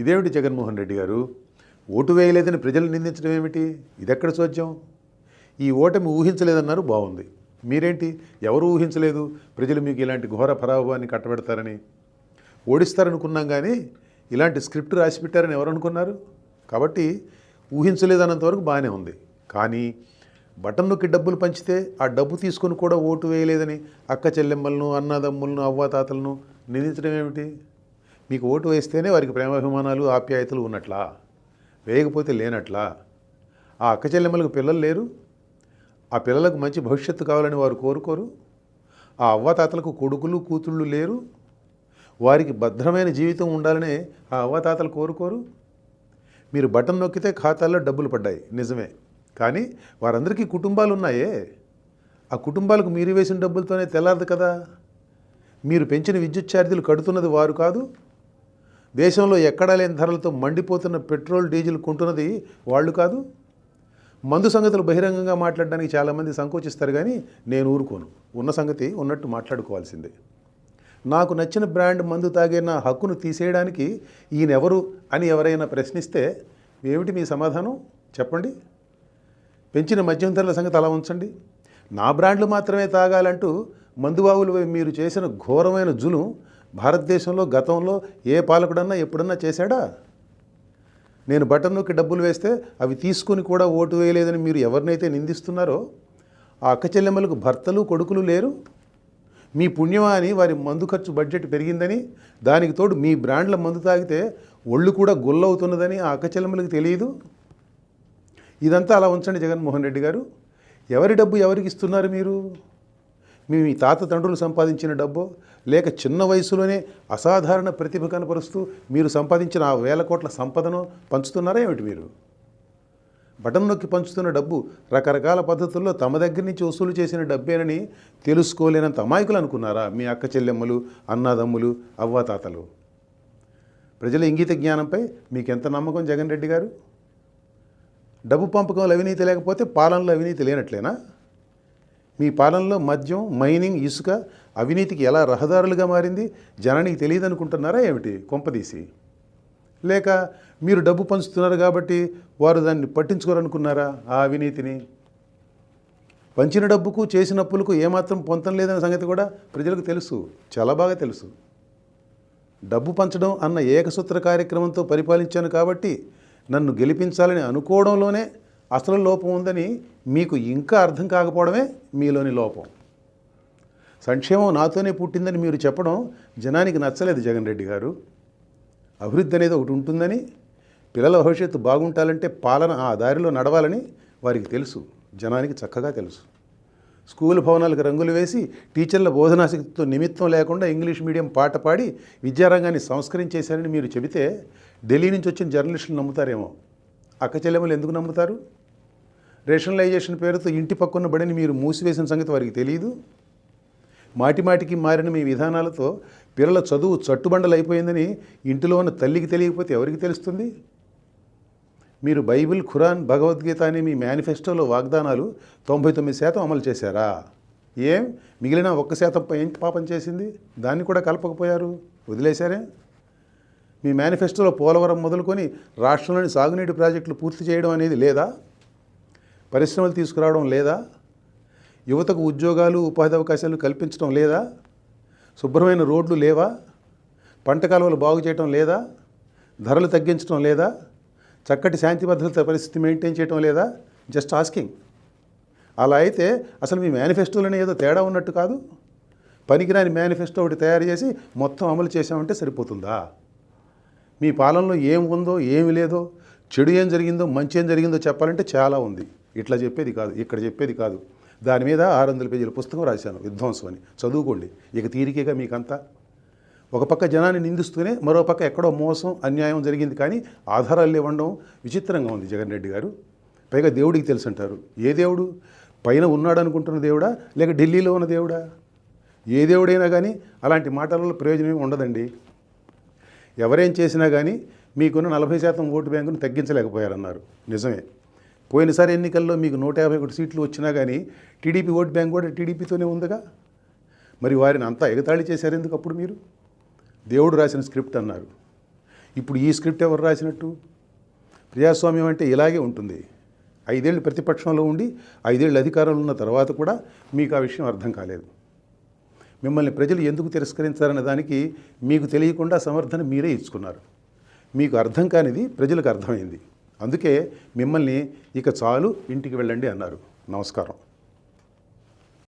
ఇదేమిటి జగన్మోహన్ రెడ్డి గారు, ఓటు వేయలేదని ప్రజలు నిందించడం ఏమిటి? ఇదెక్కడ చోద్యం? ఈ ఓటమి ఊహించలేదన్నారు, బాగుంది. మీరేంటి, ఎవరు ఊహించలేదు ప్రజలు మీకు ఇలాంటి ఘోర పరాభవాన్ని కట్టబెడతారని? ఓడిస్తారనుకున్నాం కానీ ఇలాంటి స్క్రిప్ట్ రాసి పెట్టారని ఎవరు అనుకున్నారు? కాబట్టి ఊహించలేదన్నంత వరకు బాగానే ఉంది. కానీ బటన్ నొక్కి డబ్బులు పంచితే ఆ డబ్బు తీసుకొని కూడా ఓటు వేయలేదని అక్క చెల్లెమ్మలను, అన్నదమ్ములను, అవ్వాతాతలను నిందించడం ఏమిటి? మీకు ఓటు వేస్తేనే వారికి ప్రేమాభిమానాలు, ఆప్యాయతలు ఉన్నట్లా? వేయకపోతే లేనట్లా? ఆ అక్క చెల్లెమ్మలకు పిల్లలు లేరు? ఆ పిల్లలకు మంచి భవిష్యత్తు కావాలని వారు కోరుకోరు? ఆ అవ్వాతాతలకు కొడుకులు, కూతుళ్ళు లేరు? వారికి భద్రమైన జీవితం ఉండాలని ఆ అవ్వాతాతలు కోరుకోరు? మీరు బటన్ నొక్కితే ఖాతాల్లో డబ్బులు పడ్డాయి, నిజమే. కానీ వారందరికీ కుటుంబాలు ఉన్నాయే. ఆ కుటుంబాలకు మీరు వేసిన డబ్బులతోనే తెల్లారదు కదా. మీరు పెంచిన విద్యుత్ ఛార్జీలు కడుతున్నది వారు కాదు. దేశంలో ఎక్కడా లేని ధరలతో మండిపోతున్న పెట్రోల్, డీజిల్ కొంటున్నది వాళ్ళు కాదు. మందు సంగతులు బహిరంగంగా మాట్లాడడానికి చాలామంది సంకోచిస్తారు, కానీ నేను ఊరుకోను. ఉన్న సంగతి ఉన్నట్టు మాట్లాడుకోవాల్సిందే. నాకు నచ్చిన బ్రాండ్ మందు తాగే నా హక్కును తీసేయడానికి ఈయనెవరు అని ఎవరైనా ప్రశ్నిస్తే ఏమిటి మీ సమాధానం చెప్పండి? పెంచిన మద్యం ధరల సంగతి అలా ఉంచండి. నా బ్రాండ్లు మాత్రమే తాగాలంటూ మందుబాబులు మీరు చేసిన ఘోరమైన జులుం భారతదేశంలో గతంలో ఏ పాలకుడన్నా ఎప్పుడన్నా చేశాడా? నేను బటన్ నొక్కి డబ్బులు వేస్తే అవి తీసుకుని కూడా ఓటు వేయలేదని మీరు ఎవరినైతే నిందిస్తున్నారో ఆ అక్క చెల్లెమ్మలకు భర్తలు, కొడుకులు లేరు? మీ పుణ్యమా అని వారి మందు ఖర్చు బడ్జెట్ పెరిగిందని, దానికి తోడు మీ బ్రాండ్ల మందు తాగితే ఒళ్ళు కూడా గుల్లవుతున్నదని ఆ అక్క చెల్లెమ్మలకు తెలియదు? ఇదంతా అలా ఉంచండి జగన్మోహన్ రెడ్డి గారు. ఎవరి డబ్బు ఎవరికి ఇస్తున్నారు మీరు? మీ తాత తండ్రులు సంపాదించిన డబ్బో, లేక చిన్న వయసులోనే అసాధారణ ప్రతిభ కనపరుస్తూ మీరు సంపాదించిన ఆ వేల కోట్ల సంపదను పంచుతున్నారా ఏమిటి మీరు? బటన్ నొక్కి పంచుతున్న డబ్బు రకరకాల పద్ధతుల్లో తమ దగ్గర నుంచి వసూలు చేసిన డబ్బేనని తెలుసుకోలేనంత అమాయకులు అనుకున్నారా మీ అక్క చెల్లెమ్మలు, అన్నాదమ్ములు, అవ్వాతాతలు? ప్రజల ఇంగిత జ్ఞానంపై మీకెంత నమ్మకం జగన్ రెడ్డి గారు? డబ్బు పంపకంలో అవినీతి లేకపోతే పాలనలో అవినీతి లేనట్లేనా? మీ పాలనలో మద్యం, మైనింగ్, ఇసుక అవినీతికి ఎలా రహదారులుగా మారింది జనానికి తెలియదు అనుకుంటున్నారా ఏమిటి కొంపదీసి? లేక మీరు డబ్బు పంచుతున్నారు కాబట్టి వారు దాన్ని పట్టించుకోరనుకున్నారా ఆ అవినీతిని? పంచిన డబ్బుకు చేసిన అప్పులకు ఏమాత్రం పొంతం లేదనే సంగతి కూడా ప్రజలకు తెలుసు, చాలా బాగా తెలుసు. డబ్బు పంచడం అన్న ఏకసూత్ర కార్యక్రమంతో పరిపాలించాను కాబట్టి నన్ను గెలిపించాలని అనుకోవడంలోనే అసలు లోపం ఉందని మీకు ఇంకా అర్థం కాకపోవడమే మీలోని లోపం. సంక్షేమం నాతోనే పుట్టిందని మీరు చెప్పడం జనానికి నచ్చలేదు జగన్ రెడ్డి గారు. అభివృద్ధి అనేది ఒకటి ఉంటుందని, పిల్లల భవిష్యత్తు బాగుంటాలంటే పాలన ఆ దారిలో నడవాలని వారికి తెలుసు, జనానికి చక్కగా తెలుసు. స్కూల్ భవనాలకు రంగులు వేసి టీచర్ల బోధనాశక్తితో నిమిత్తం లేకుండా ఇంగ్లీష్ మీడియం పాట పాడి విద్యారంగాన్ని సంస్కరించేశారని మీరు చెబితే ఢిల్లీ నుంచి వచ్చిన జర్నలిస్టులు నమ్ముతారేమో. అక్క చెల్లెమ్మలు ఎందుకు నమ్ముతారు? రేషనలైజేషన్ పేరుతో ఇంటి పక్కన్న బడిని మీరు మూసివేసిన సంగతి వారికి తెలియదు. మాటిమాటికి మారిన మీ విధానాలతో పిల్లల చదువు చట్టుబండలు అయిపోయిందని ఇంటిలో ఉన్న తల్లికి తెలియకపోతే ఎవరికి తెలుస్తుంది? మీరు బైబిల్, ఖురాన్, భగవద్గీత అనే మీ మేనిఫెస్టోలో వాగ్దానాలు 99% అమలు చేశారా? ఏం మిగిలిన 1% ఏం పాపం చేసింది? దాన్ని కూడా కలపకపోయారు, వదిలేశారే? మీ మేనిఫెస్టోలో పోలవరం మొదలుకొని రాష్ట్రంలోని సాగునీటి ప్రాజెక్టులు పూర్తి చేయడం అనేది లేదా? పరిశ్రమలు తీసుకురావడం లేదా? యువతకు ఉద్యోగాలు, ఉపాధి అవకాశాలు కల్పించడం లేదా? శుభ్రమైన రోడ్లు లేవా? పంట కాలువలు బాగు చేయడం లేదా? ధరలు తగ్గించడం లేదా? చక్కటి శాంతి భద్రత పరిస్థితి మెయింటైన్ చేయడం లేదా? Just asking. అలా అయితే అసలు మీ మేనిఫెస్టోలోనే ఏదో తేడా ఉన్నట్టు కాదు. పనికిరాని మేనిఫెస్టో ఒకటి తయారు చేసి మొత్తం అమలు చేసామంటే సరిపోతుందా? మీ పాలనలో ఏం ఉందో, ఏమి లేదో, చెడు ఏం జరిగిందో, మంచి ఏం జరిగిందో చెప్పాలంటే చాలా ఉంది. ఇట్లా చెప్పేది కాదు, ఇక్కడ చెప్పేది కాదు. దాని మీద 600 పేజీల పుస్తకం రాశాను, విధ్వంసం అని. చదువుకోండి. ఇక తీరికేగా మీకంతా. ఒక పక్క జనాన్ని నిందిస్తూనే మరో పక్క ఎక్కడో మోసం, అన్యాయం జరిగింది కానీ ఆధారాలు ఇవ్వడం విచిత్రంగా ఉంది జగన్ రెడ్డి గారు. పైగా దేవుడికి తెలుసు అంటారు. ఏ దేవుడు? పైన ఉన్నాడు అనుకుంటున్న దేవుడా, లేక ఢిల్లీలో ఉన్న దేవుడా? ఏ దేవుడైనా కానీ అలాంటి మాటలలో ప్రయోజనం ఉండదండి. ఎవరేం చేసినా కానీ మీకున్న 40% ఓటు బ్యాంకును తగ్గించలేకపోయారన్నారు, నిజమే. పోయినసారి ఎన్నికల్లో మీకు 151 సీట్లు వచ్చినా కానీ టీడీపీ ఓటు బ్యాంక్ కూడా టీడీపీతోనే ఉందిగా. మరి వారిని అంతా ఎగతాళి చేశారు ఎందుకు అప్పుడు మీరు? దేవుడు రాసిన స్క్రిప్ట్ అన్నారు. ఇప్పుడు ఈ స్క్రిప్ట్ ఎవరు రాసినట్టు? ప్రజాస్వామ్యం అంటే ఇలాగే ఉంటుంది. 5 ఏళ్ళు ప్రతిపక్షంలో ఉండి 5 ఏళ్ళు అధికారంలో ఉన్న తర్వాత కూడా మీకు ఆ విషయం అర్థం కాలేదు. మిమ్మల్ని ప్రజలు ఎందుకు తిరస్కరించారనే దానికి మీకు తెలియకుండా సమర్థన మీరే ఇచ్చుకున్నారు. మీకు అర్థం కానిది ప్రజలకు అర్థమైంది. అందుకే మిమ్మల్ని ఇక చాలు ఇంటికి వెళ్ళండి అన్నారు. నమస్కారం.